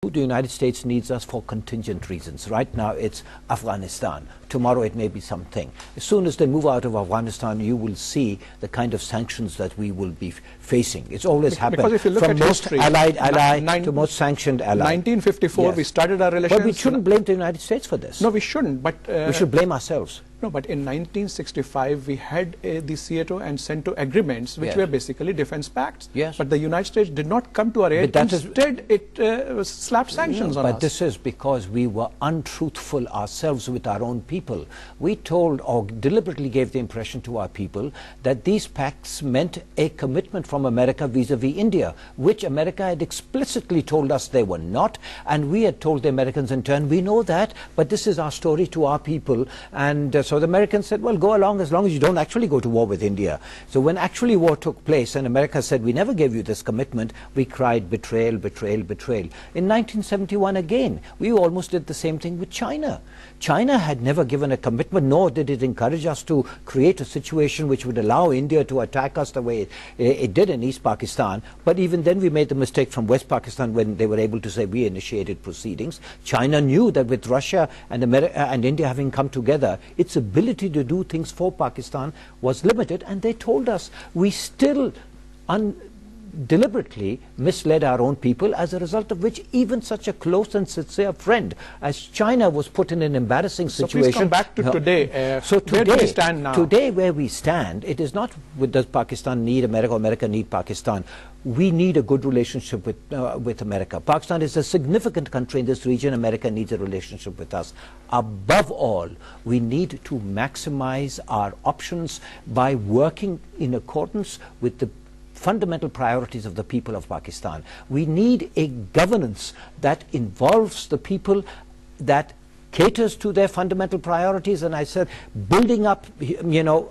The United States needs us for contingent reasons. Right now it's Afghanistan. Tomorrow it may be something. As soon as they move out of Afghanistan, you will see the kind of sanctions that we will be facing. It's always happened. Because if you look from at most history, allied ally to most sanctioned ally. 1954, yes. We started our relations. But we shouldn't blame the United States for this. No, we shouldn't. But we should blame ourselves. No, but in 1965, we had the CATO and CENTO agreements, which were basically defense pacts. Yes. But the United States did not come to our aid. Instead, it slapped sanctions on us. But this is because we were untruthful ourselves with our own people. We told or deliberately gave the impression to our people that these pacts meant a commitment from America vis-a-vis India, which America had explicitly told us they were not. And we had told the Americans in turn, we know that, but this is our story to our people. And so the Americans said, well, go along as long as you don't actually go to war with India. So when actually war took place and America said, we never gave you this commitment, we cried betrayal, betrayal, betrayal. In 1971 again, we almost did the same thing with China. China had never given a commitment, nor did it encourage us to create a situation which would allow India to attack us the way it did in East Pakistan. But even then we made the mistake from West Pakistan when they were able to say we initiated proceedings. China knew that with Russia and India having come together, its ability to do things for Pakistan was limited, and they told us we still deliberately misled our own people, as a result of which even such a close and sincere friend as China was put in an embarrassing situation. So please come back to today. So today, where do we stand now? Today where we stand, it is not does Pakistan need America or America need Pakistan. We need a good relationship with America. Pakistan is a significant country in this region. America needs a relationship with us. Above all, we need to maximize our options by working in accordance with the fundamental priorities of the people of Pakistan. We need a governance that involves the people, that caters to their fundamental priorities. And I said, building up,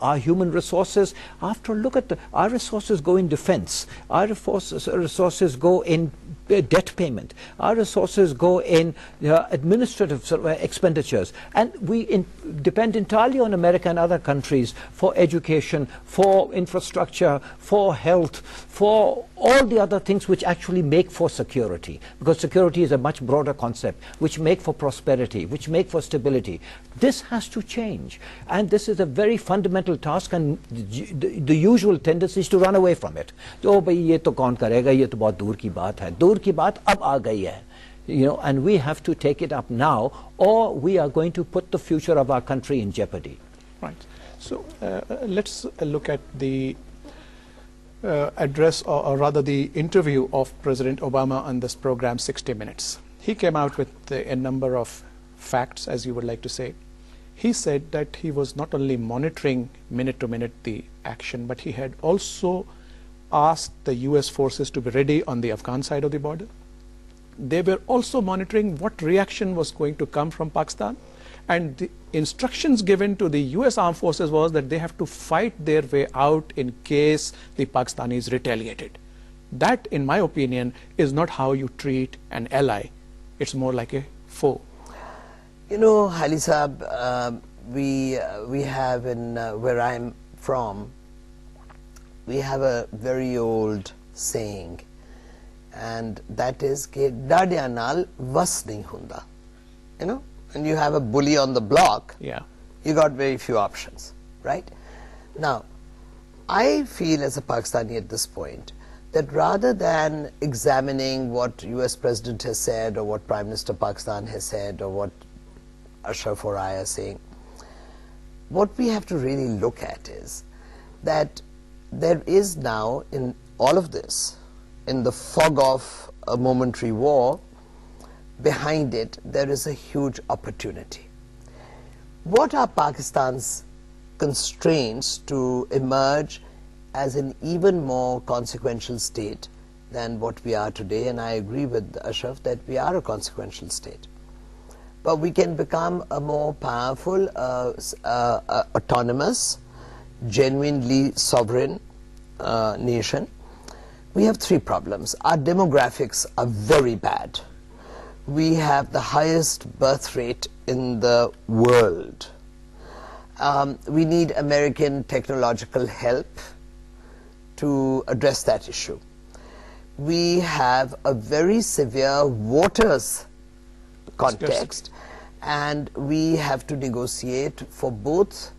our human resources. After look at our resources go in defense. Our resources go in debt payment. Our resources go in administrative expenditures. And we depend entirely on America and other countries for education, for infrastructure, for health, for all the other things which actually make for security. Because security is a much broader concept, which make for prosperity, which make for stability. This has to change. And this is a very fundamental task, and the usual tendency is to run away from it. Oh, bhai, ye to kaun karega, ye to bahut dur ki baat hai. Dur ki baat ab aa gayi hai. And we have to take it up now, or we are going to put the future of our country in jeopardy. Right. So let's look at the address, or rather the interview of President Obama on this program, 60 Minutes. He came out with a number of facts, as you would like to say. He said that he was not only monitoring minute to minute the action, but he had also asked the US forces to be ready on the Afghan side of the border. They were also monitoring what reaction was going to come from Pakistan. And the instructions given to the US armed forces was that they have to fight their way out in case the Pakistanis retaliated. That, in my opinion, is not how you treat an ally. It's more like a foe. Hali Saab, we have where I'm from, we have a very old saying, and that is ke dadya naal vas nahi hunda. And you have a bully on the block, you got very few options, right? Now, I feel as a Pakistani at this point that rather than examining what US President has said, or what Prime Minister of Pakistan has said, or what Ashraf or I are saying, what we have to really look at is that there is now in all of this, in the fog of a momentary war, behind it there is a huge opportunity. What are Pakistan's constraints to emerge as an even more consequential state than what we are today? And I agree with Ashraf that we are a consequential state. But we can become a more powerful, autonomous, genuinely sovereign nation. We have three problems. Our demographics are very bad. We have the highest birth rate in the world. We need American technological help to address that issue. we have a very severe waters context, and we have to negotiate for both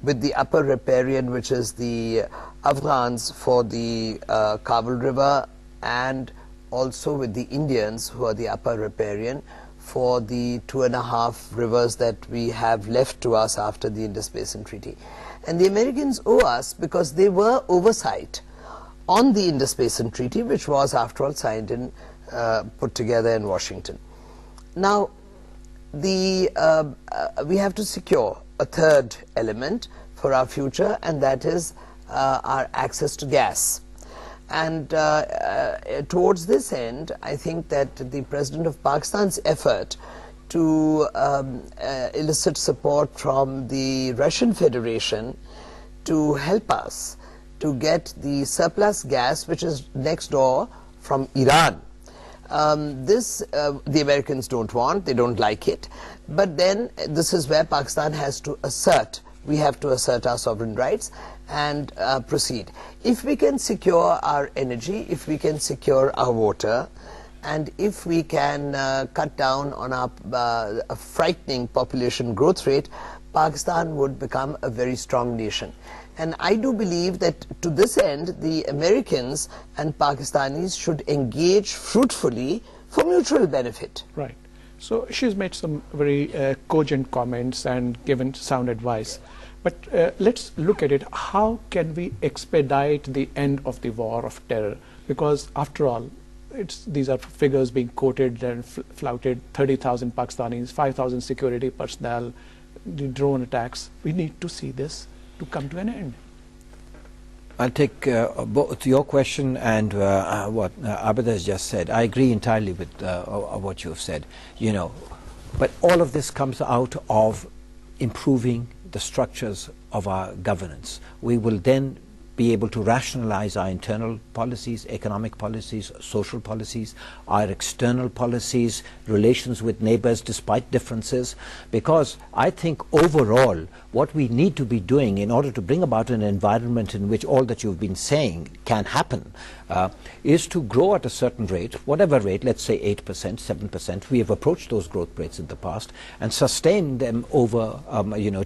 with the upper riparian, which is the Afghans for the Kabul River, and also with the Indians, who are the upper riparian, for the 2.5 rivers that we have left to us after the Indus Basin Treaty. And the Americans owe us, because they were oversight on the Indus Basin Treaty, which was after all signed and put together in Washington. Now, we have to secure a third element for our future, and that is our access to gas. And towards this end, I think that the President of Pakistan's effort to elicit support from the Russian Federation to help us to get the surplus gas, which is next door from Iran. The Americans don't want, they don't like it, but then this is where Pakistan has to assert, we have to assert our sovereign rights and proceed. If we can secure our energy, if we can secure our water, and if we can cut down on our frightening population growth rate, Pakistan would become a very strong nation. And I do believe that to this end, the Americans and Pakistanis should engage fruitfully for mutual benefit. Right. So she's made some very cogent comments and given sound advice. But let's look at it. How can we expedite the end of the war of terror? Because after all, these are figures being quoted and flouted: 30,000 Pakistanis, 5,000 security personnel, the drone attacks. We need to see this to come to an end. I'll take both your question and what Abeda has just said. I agree entirely with what you have said. You know, but all of this comes out of improving the structures of our governance. We will then be able to rationalize our internal policies, economic policies, social policies, our external policies, relations with neighbors despite differences, because I think overall what we need to be doing in order to bring about an environment in which all that you've been saying can happen is to grow at a certain rate, whatever rate, let's say 8%, 7%. We have approached those growth rates in the past and sustained them over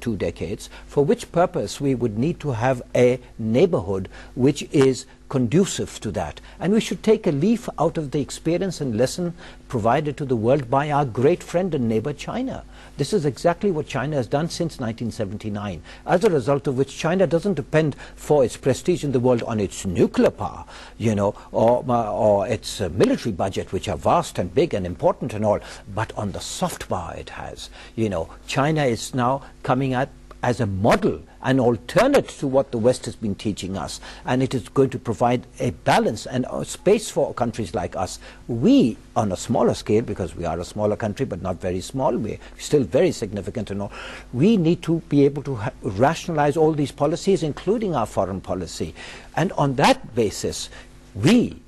2 decades, for which purpose we would need to have a neighborhood which is conducive to that. And we should take a leaf out of the experience and lesson provided to the world by our great friend and neighbor China. This is exactly what China has done since 1979, as a result of which China doesn't depend for its prestige in the world on its nuclear power, or its military budget, which are vast and big and important and all, but on the soft power it has. China is now coming at as a model, an alternate to what the West has been teaching us, and it is going to provide a balance and a space for countries like us. We, on a smaller scale, because we are a smaller country but not very small, we're still very significant and all, we need to be able to rationalize all these policies, including our foreign policy, and on that basis we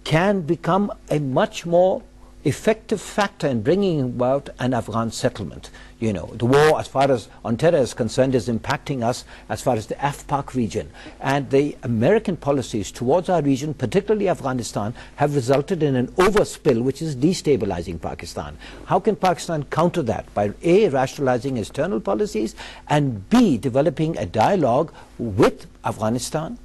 can become a much more effective factor in bringing about an Afghan settlement. The war, as far as on terror is concerned, is impacting us as far as the AfPak region. And the American policies towards our region, particularly Afghanistan, have resulted in an overspill which is destabilizing Pakistan. How can Pakistan counter that? By A, rationalizing external policies, and B, developing a dialogue with Afghanistan,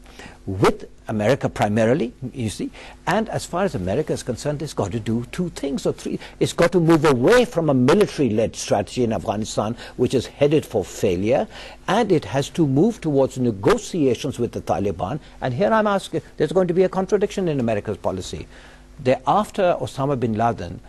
with America primarily, you see, and as far as America is concerned, it's got to do 2 things or 3. It's got to move away from a military-led strategy in Afghanistan, which is headed for failure, and it has to move towards negotiations with the Taliban. And here I'm asking, there's going to be a contradiction in America's policy. After Osama bin Laden,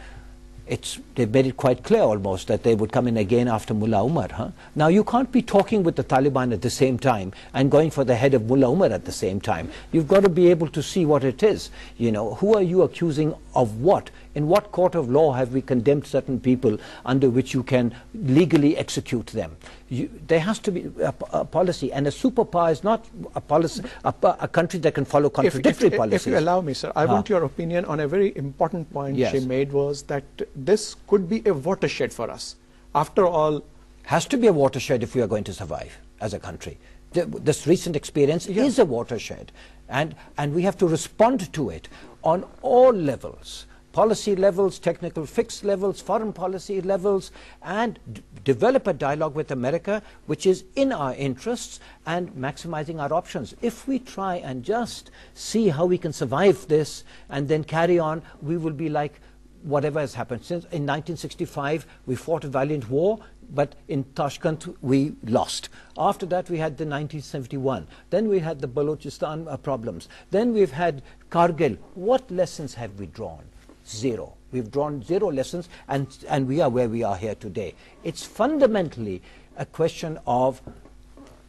they've made it quite clear almost that they would come in again after Mullah Umar. Now you can't be talking with the Taliban at the same time and going for the head of Mullah Umar at the same time. You've got to be able to see what it is. Who are you accusing of what? In what court of law have we condemned certain people under which you can legally execute them? There has to be a policy, and a superpower is not a policy, a country that can follow contradictory policies. If you allow me, sir, I want your opinion on a very important point she made, was that this could be a watershed for us. After all, has to be a watershed if we are going to survive as a country. this recent experience is a watershed, and we have to respond to it on all levels. Policy levels, technical fix levels, foreign policy levels, and develop a dialogue with America which is in our interests and maximizing our options. If we try and just see how we can survive this and then carry on, we will be like whatever has happened. Since in 1965 we fought a valiant war, but in Tashkent we lost. After that we had the 1971. Then we had the Balochistan problems. Then we've had Kargil. What lessons have we drawn? Zero. We've drawn zero lessons, and we are where we are here today. It's fundamentally a question of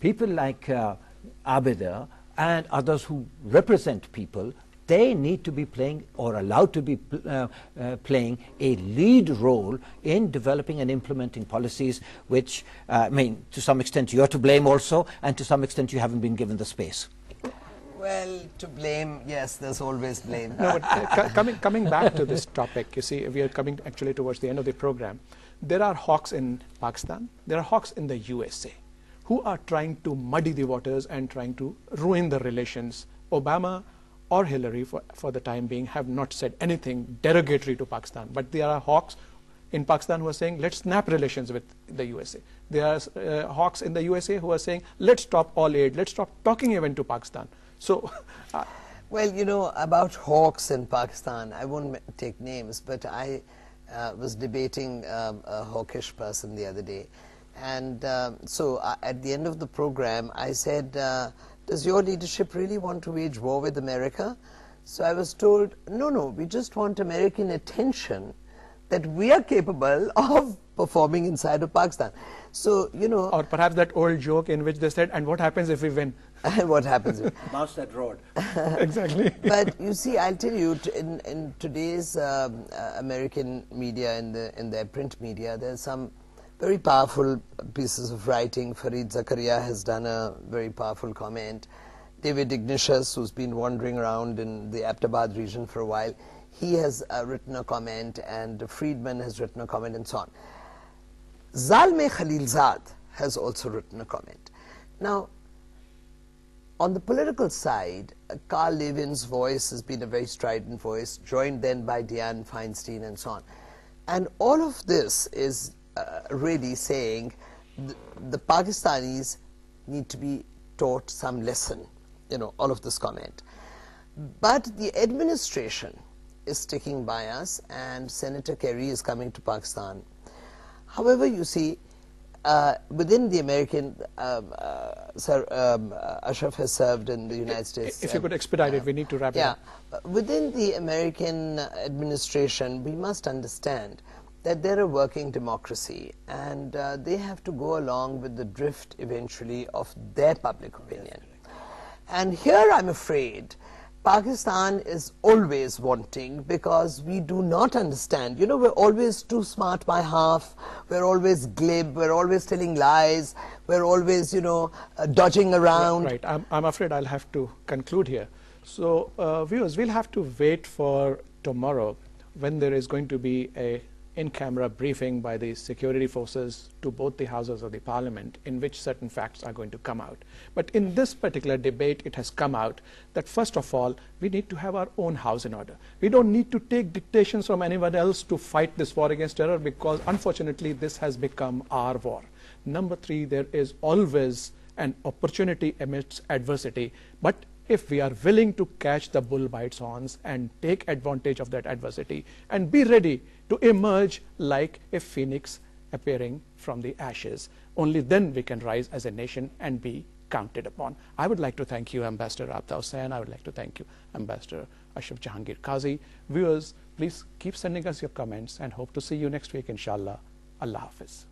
people like Abeda and others who represent people. They need to be playing, or allowed to be playing, a lead role in developing and implementing policies which, I mean, to some extent you're to blame also, and to some extent you haven't been given the space. Well, to blame, yes, there's always blame. No, but coming back to this topic, you see, we are coming actually towards the end of the program. There are hawks in Pakistan, there are hawks in the USA, who are trying to muddy the waters and trying to ruin the relations. Obama or Hillary, for the time being, have not said anything derogatory to Pakistan, but there are hawks in Pakistan who are saying, let's snap relations with the USA. There are hawks in the USA who are saying, let's stop all aid, let's stop talking even to Pakistan. So, well, you know, about hawks in Pakistan, I won't take names, but I was debating a hawkish person the other day. And so at the end of the program, I said, does your leadership really want to wage war with America? So I was told, no, we just want American attention that we are capable of performing inside of Pakistan. So, you know... Or perhaps that old joke in which they said, and what happens if we win? What happens if... Mouse that road. Exactly. But you see, I'll tell you, in today's American media, in their print media, there's some very powerful pieces of writing. Fareed Zakaria has done a very powerful comment. David Ignatius, who's been wandering around in the Abedabad region for a while, he has written a comment, and Friedman has written a comment, and so on. Zalme Khalilzad has also written a comment. Now, on the political side, Carl Levin's voice has been a very strident voice, joined then by Dianne Feinstein and so on. And all of this is really saying the Pakistanis need to be taught some lesson, you know, all of this comment. But the administration is sticking by us, and Senator Kerry is coming to Pakistan. However, you see, within the American, Ashraf has served in the United States. If you could expedite it, we need to wrap it up. Within the American administration, we must understand that they're a working democracy, and they have to go along with the drift eventually of their public opinion. And here I'm afraid Pakistan is always wanting, because we do not understand. You know, we're always too smart by half, we're always glib, we're always telling lies, we're always, you know, dodging around. Right, I'm afraid I'll have to conclude here. So, viewers, we'll have to wait for tomorrow, when there is going to be a in-camera briefing by the security forces to both the houses of the parliament, in which certain facts are going to come out. But in this particular debate, it has come out that first of all, we need to have our own house in order. We don't need to take dictations from anyone else to fight this war against terror, because unfortunately this has become our war. Number three, there is always an opportunity amidst adversity, but if we are willing to catch the bull by its horns and take advantage of that adversity and be ready to emerge like a phoenix appearing from the ashes, only then we can rise as a nation and be counted upon. I would like to thank you, Ambassador Abeda Hussain. I would like to thank you, Ambassador Ashraf Jahangir Qazi. Viewers, please keep sending us your comments, and hope to see you next week, inshallah. Allah Hafiz.